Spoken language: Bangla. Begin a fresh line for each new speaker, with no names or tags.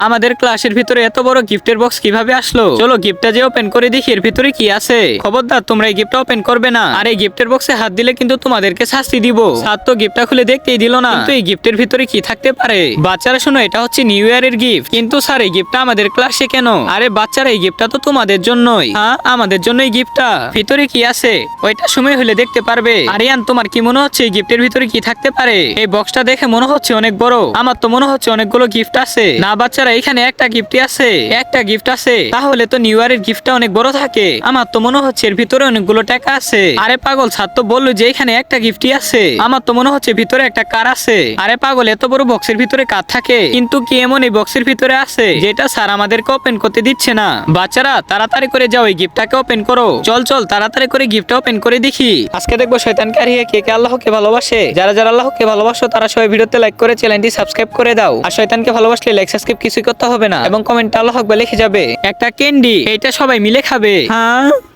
আমাদের ক্লাসের ভিতরে এত বড় গিফটের বক্স কিভাবে আসলো? চলো গিফটটা যে ওপেন করে দেখি এর ভিতরে কি আছে। খবরদার তোমরা এই গিফটটা ওপেন করবে না, আর এই গিফটের বক্সে হাত দিলে কিন্তু তোমাদেরকে শাস্তি দিব। স্যার তো গিফটটা খুলে দেখতেই দিল না, কিন্তু এই গিফটের ভিতরে কি থাকতে পারে? বাচ্চারা শোনো, এটা হচ্ছে নিউ ইয়ারের গিফট। কিন্তু স্যার এই গিফটটা আমাদের ক্লাসে কেন? আরে বাচ্চারা, এই গিফটটা তো তোমাদের জন্যই। হ্যাঁ, আমাদের জন্য এই গিফটটা। ভিতরে কি আছে ওইটা সময় হলে দেখতে পারবে। আরিয়ান, তোমার কি মনে হচ্ছে এই গিফটের ভিতরে কি থাকতে পারে? এই বক্সটা দেখে মনে হচ্ছে অনেক বড়। আমার তো মনে হচ্ছে অনেকগুলো গিফট আছে। না বাচ্চারা, এখানে একটা গিফটই আছে। একটা গিফট আছে, তাহলে তো নিউ ইয়ারের গিফটটা অনেক বড় থাকে। আমার তো মনে হচ্ছে এর ভিতরে অনেকগুলো টাকা আছে। আরে পাগল, স্যার তো বললো যে এখানে একটা গিফটই আছে। আমার তো মনে হচ্ছে ভিতরে একটা কার আছে। আরে পাগল, এত বড় বক্সের ভিতরে কার থাকে? কিন্তু কি এমন এই বক্সের ভিতরে আছে যেটা স্যার আমাদেরকে ওপেন করতে দিচ্ছে না? বাচ্চারা তাড়াতাড়ি করে যাও, এই গিফটটাকে ওপেন করো। চল চল তাড়াতাড়ি করে গিফটটা ওপেন করে দেখি। আজকে দেখবো শয়তানকে হারিয়ে কে কে আল্লাহকে ভালোবাসে। যারা যারা আল্লাহকে ভালোবাসো তারা সবাই ভিডিওতে লাইক করে চ্যানেলটি সাবস্ক্রাইব করে দাও। আর শয়তানকে ভালোবাসলে লাইক সাবস্ক্রাইব কিছুই করতে হবে না, এবং কমেন্টে আল্লাহ আকবার লিখে যাবে। একটা ক্যান্ডি, এটা সবাই মিলে খাবে। হ্যাঁ।